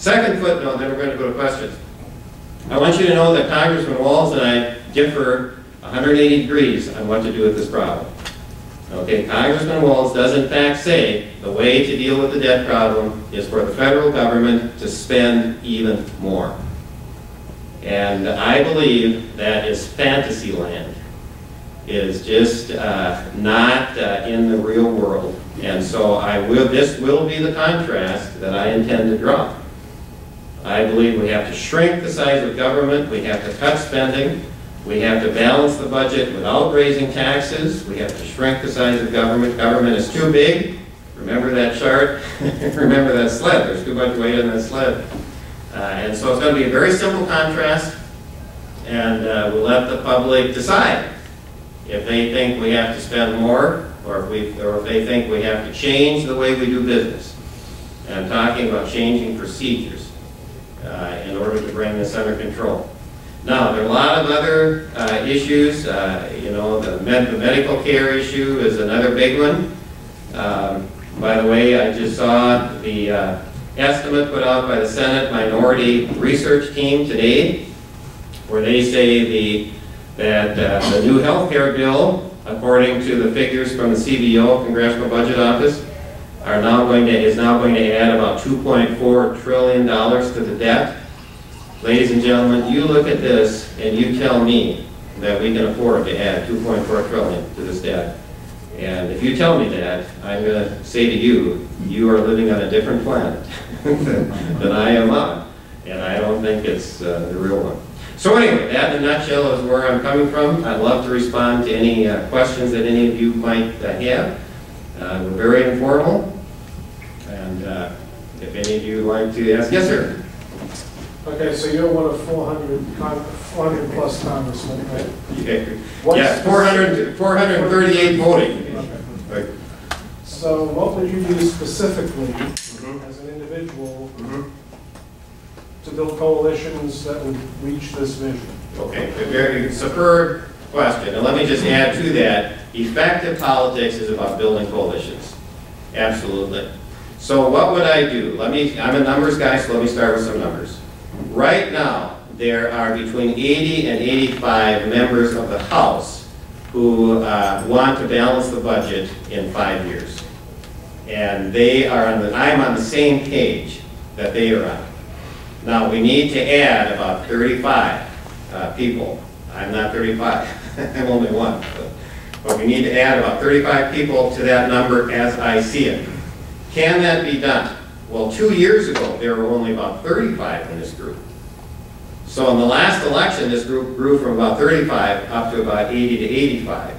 Second footnote, then we're going to go to questions. I want you to know that Congressman Walz and I differ 180 degrees on what to do with this problem. Okay, Congressman Walz does in fact say the way to deal with the debt problem is for the federal government to spend even more. And I believe that is fantasy land. It is just not in the real world. And so this will be the contrast that I intend to draw. I believe we have to shrink the size of government, we have to cut spending, we have to balance the budget without raising taxes, we have to shrink the size of government. Government is too big. Remember that chart? Remember that sled. There's too much weight on that sled. And so it's going to be a very simple contrast, and we'll let the public decide if they think we have to spend more, or if they think we have to change the way we do business. And I'm talking about changing procedures in order to bring this under control. Now, there are a lot of other issues. You know, the medical care issue is another big one. By the way, I just saw the estimate put out by the Senate Minority Research Team today, where they say that the new health care bill, according to the figures from the CBO, Congressional Budget Office, is now going to add about $2.4 trillion to the debt. Ladies and gentlemen, you look at this and you tell me that we can afford to add $2.4 trillion to this debt. And if you tell me that, I'm going to say to you, you are living on a different planet than I am on. And I don't think it's the real one. So anyway, that in a nutshell is where I'm coming from. I'd love to respond to any questions that any of you might have. We're very informal. And if any of you would like to ask, yes, sir. Okay, so you're one of 400 plus congressmen, right? Yes, 438 voting. Okay. Right. So what would you do specifically as an individual to build coalitions that would reach this vision? Okay, a very superb question. And let me just add to that, effective politics is about building coalitions. Absolutely. So what would I do? I'm a numbers guy, so let me start with some numbers. Right now, there are between 80 and 85 members of the House who want to balance the budget in 5 years. And I'm on the same page that they are on. Now, we need to add about 35 people. I'm not 35, I'm only one. But we need to add about 35 people to that number as I see it. Can that be done? Well, 2 years ago, there were only about 35 in this group. So in the last election, this group grew from about 35 up to about 80 to 85.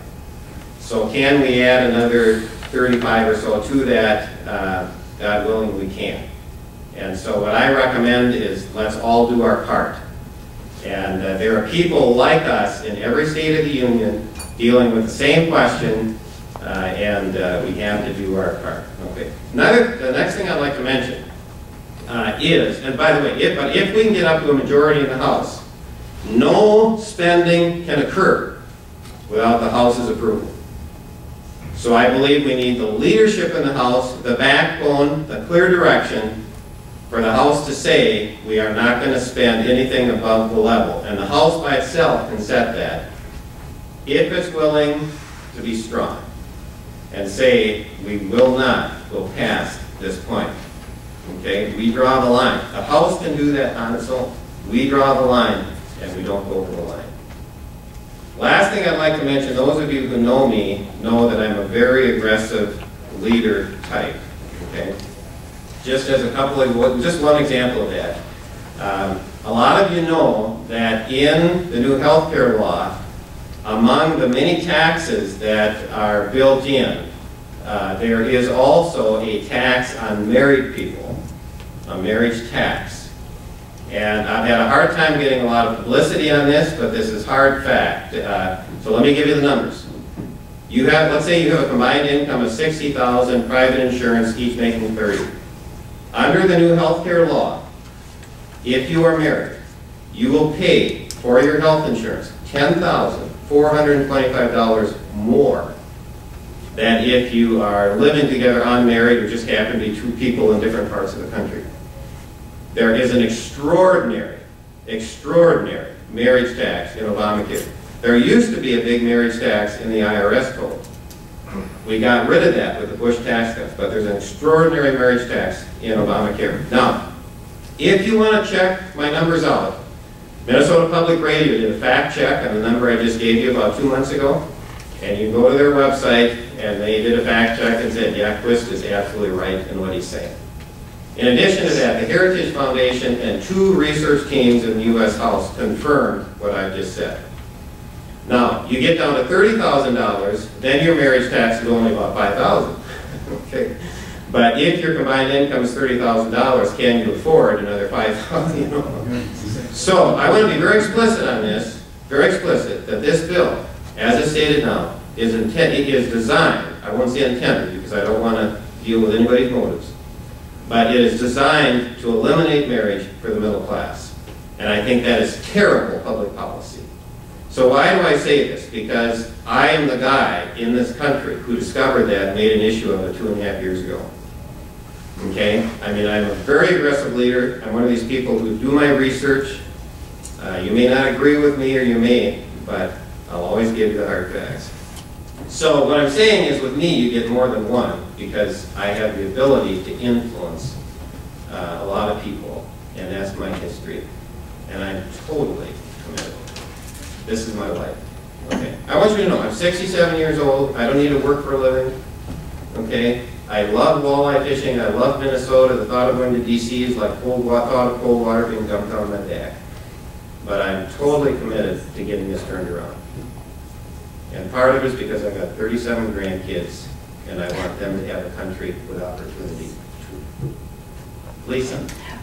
So can we add another 35 or so to that? God willing, we can. And so what I recommend is let's all do our part. And there are people like us in every state of the union dealing with the same question, and we have to do our part. Okay. The next thing I'd like to mention is, and by the way, if we can get up to a majority in the House, no spending can occur without the House's approval. So I believe we need the leadership in the House, the backbone, the clear direction for the House to say we are not going to spend anything above the level. And the House by itself can set that if it's willing to be strong and say we will not go past this point. Okay, we draw the line. The House can do that on its own. We draw the line and we don't go over the line. Last thing I'd like to mention, those of you who know me know that I'm a very aggressive leader type. Okay, just as just one example of that. A lot of you know that in the new health care law, among the many taxes that are built in, there is also a tax on married people, a marriage tax. And I've had a hard time getting a lot of publicity on this, but this is hard fact. So let me give you the numbers. Let's say you have a combined income of $60,000, private insurance, each making $30,000. Under the new health care law, if you are married, you will pay for your health insurance $10,425 more than if you are living together unmarried or just happen to be two people in different parts of the country. There is an extraordinary marriage tax in Obamacare. There used to be a big marriage tax in the IRS code. We got rid of that with the Bush tax cuts, but there's an extraordinary marriage tax in Obamacare. Now, if you want to check my numbers out, Minnesota Public Radio did a fact check on the number I just gave you about 2 months ago, and you can go to their website, and they did a fact check and said, yeah, Quist is absolutely right in what he's saying. In addition to that, the Heritage Foundation and 2 research teams in the U.S. House confirmed what I just said. Now, you get down to $30,000, then your marriage tax is only about $5,000. Okay. But if your combined income is $30,000, can you afford another $5,000? You know? So I want to be very explicit on this, very explicit, that this bill, as it's stated now, is designed, I won't say intended because I don't want to deal with anybody's motives, but it is designed to eliminate marriage for the middle class. And I think that is terrible public policy. So why do I say this? Because I am the guy in this country who discovered that and made an issue of it 2.5 years ago. Okay? I mean, I'm a very aggressive leader. I'm one of these people who do my research. You may not agree with me, or you may, but I'll always give you the hard facts. So what I'm saying is, with me, you get more than one, because I have the ability to influence a lot of people, and that's my history. And I'm totally committed. This is my life. Okay? I want you to know, I'm 67 years old. I don't need to work for a living. Okay? I love walleye fishing. I love Minnesota. The thought of going to D.C. is like thought of cold water being dumped on my back. But I'm totally committed to getting this turned around. And part of it is because I've got 37 grandkids, and I want them to have a country with opportunity. Lisa?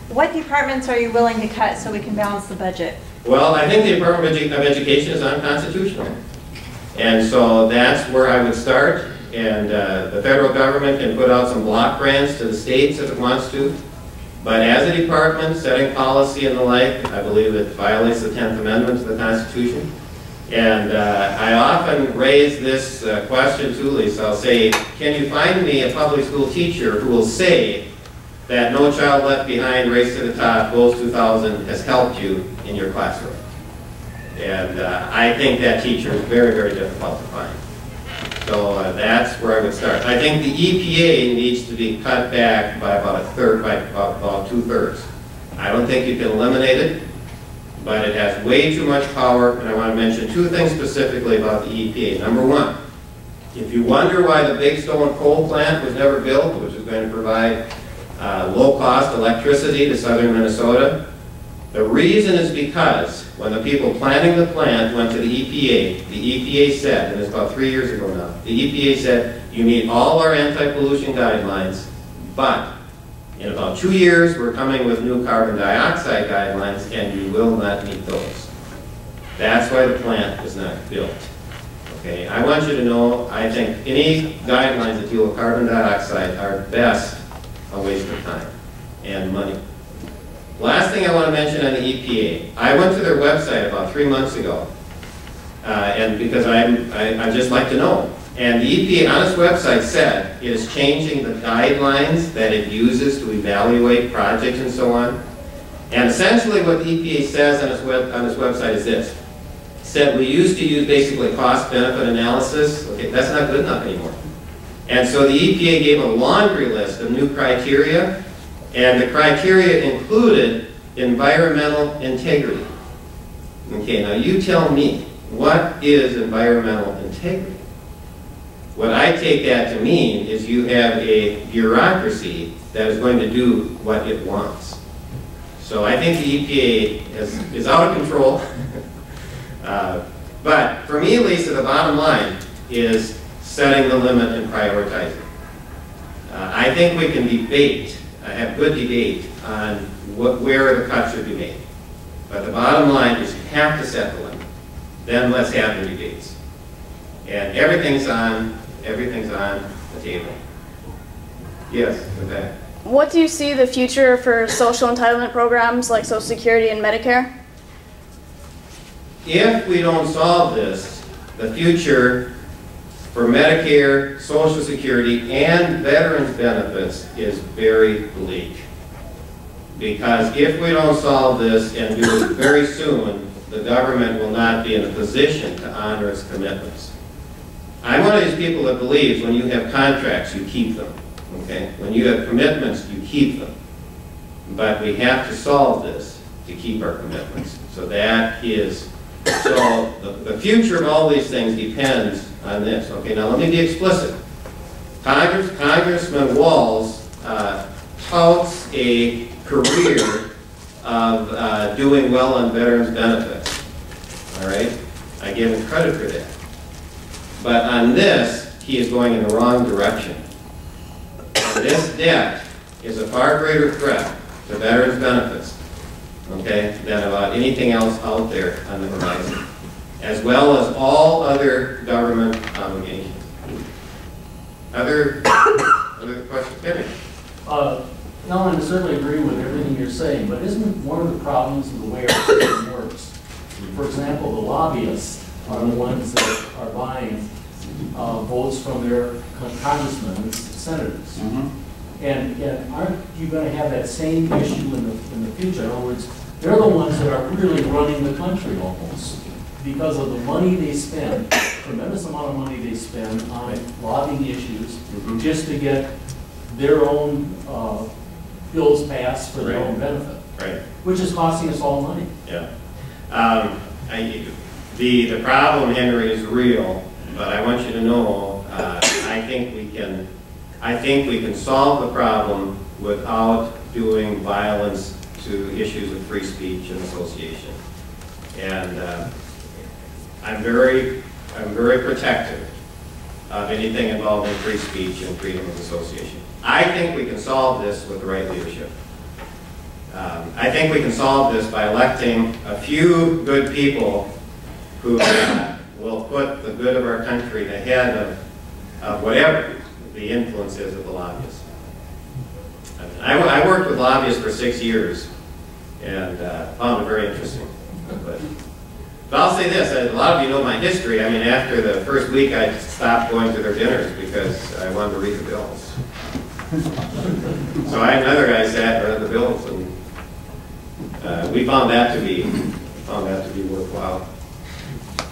What departments are you willing to cut so we can balance the budget? Well, I think the Department of Education is unconstitutional. And so that's where I would start. And the federal government can put out some block grants to the states if it wants to. But as a department, setting policy and the like, I believe it violates the 10th Amendment to the Constitution. And I often raise this question to Lisa. I'll say, can you find me a public school teacher who will say that No Child Left Behind, Race to the Top, Goals 2000 has helped you in your classroom? And I think that teacher is very, very difficult to find. So that's where I would start. I think the EPA needs to be cut back by about a third, by about 2/3. I don't think you can eliminate it, but it has way too much power, and I want to mention 2 things specifically about the EPA. Number 1, if you wonder why the Big Stone coal plant was never built, which is going to provide low-cost electricity to southern Minnesota, the reason is because when the people planning the plant went to the EPA said, and it's about 3 years ago now, the EPA said, you meet all our anti-pollution guidelines, but in about 2 years, we're coming with new carbon dioxide guidelines, and you will not meet those. That's why the plant was not built. Okay, I want you to know, I think any guidelines that deal with carbon dioxide are best a waste of time and money. Last thing I want to mention on the EPA, I went to their website about 3 months ago, and because I just like to know. And the EPA on its website said it is changing the guidelines that it uses to evaluate projects and so on. And essentially what the EPA says on its website is this. It said we used to use basically cost-benefit analysis. Okay, that's not good enough anymore. And so the EPA gave a laundry list of new criteria, and the criteria included environmental integrity. Okay, now you tell me, what is environmental integrity? What I take that to mean is you have a bureaucracy that is going to do what it wants. So I think the EPA is out of control. But for me, at least, the bottom line is setting the limit and prioritizing. I think we can debate, have good debate on where the cuts should be made. But the bottom line is you have to set the limit. Then let's have the debates. And everything's on the table. Yes, in fact. What do you see the future for social entitlement programs like Social Security and Medicare? If we don't solve this, the future for Medicare, Social Security, and veterans benefits is very bleak. Because if we don't solve this and do it very soon, the government will not be in a position to honor its commitments. I'm one of these people that believes when you have contracts, you keep them. Okay? When you have commitments, you keep them. But we have to solve this to keep our commitments. So that is, so the future of all these things depends on this. Okay, now let me be explicit. Congressman Walz touts a career of doing well on veterans' benefits. All right? I give him credit for that. But on this, he is going in the wrong direction. And this debt is a far greater threat to veterans' benefits, okay, than about anything else out there on the horizon, as well as all other government obligations. Other questions? Timmy? No, I certainly agree with everything you're saying, but isn't one of the problems of the way our system works? For example, the lobbyists are the ones that are buying votes from their congressmen and senators. Mm-hmm. And aren't you going to have that same issue in the future? In other words, they're the ones that are really running the country almost because of the money they spend, tremendous amount of money they spend on lobbying issues mm-hmm. just to get their own bills passed for their own benefit, right? Which is costing us all money. Yeah. The problem, Henry, is real, but I want you to know I think we can solve the problem without doing violence to issues of free speech and association. And I'm very protective of anything involving free speech and freedom of association. I think we can solve this with the right leadership. I think we can solve this by electing a few good people who will put the good of our country ahead of whatever the influence is of the lobbyists. I worked with lobbyists for 6 years and found it very interesting. But I'll say this, a lot of you know my history. I mean, after the first week I stopped going to their dinners because I wanted to read the bills. So I had another guy sat and read the bills, and we found that to be worthwhile.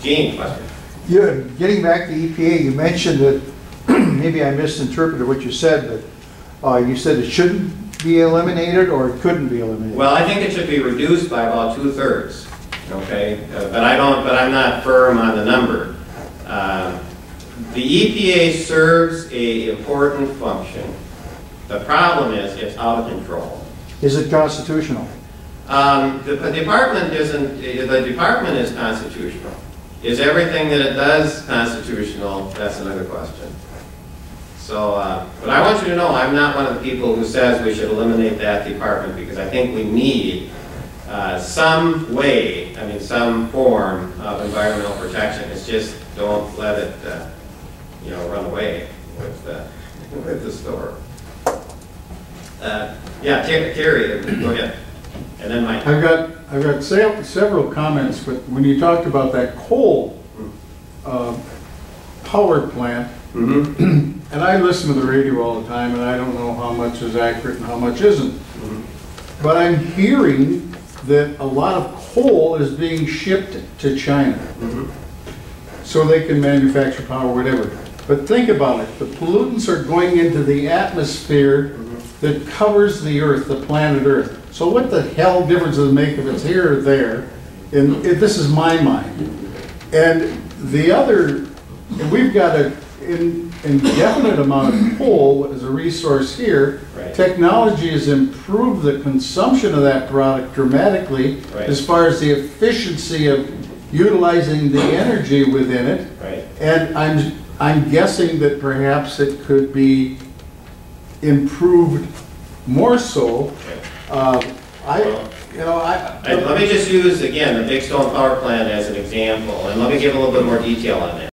Gene, question? Yeah, getting back to EPA, you mentioned that maybe I misinterpreted what you said, but you said it shouldn't be eliminated or it couldn't be eliminated. Well, I think it should be reduced by about 2/3. Okay, but I'm not firm on the number. The EPA serves an important function. The problem is it's out of control. Is it constitutional? The department isn't. The department is constitutional. Is everything that it does constitutional? That's another question. So, but I want you to know I'm not one of the people who says we should eliminate that department because I think we need some way, I mean, some form of environmental protection. It's just don't let it, run away with the store. Yeah, Terry, go ahead. And then Mike. I've got several comments, but when you talked about that coal power plant, mm-hmm. and I listen to the radio all the time, and I don't know how much is accurate and how much isn't. Mm-hmm. But I'm hearing that a lot of coal is being shipped to China, mm-hmm. so they can manufacture power, whatever. But think about it. The pollutants are going into the atmosphere mm-hmm. that covers the Earth, the planet Earth. So what the hell difference does it make if it's here or there? And this is my mind. And the other, and we've got an indefinite amount of coal as a resource here. Right. Technology has improved the consumption of that product dramatically right. as far as the efficiency of utilizing the energy within it. Right. And I'm guessing that perhaps it could be improved more so. Let me just use, again, the Big Stone Power Plant as an example, and let me give a little bit more detail on that.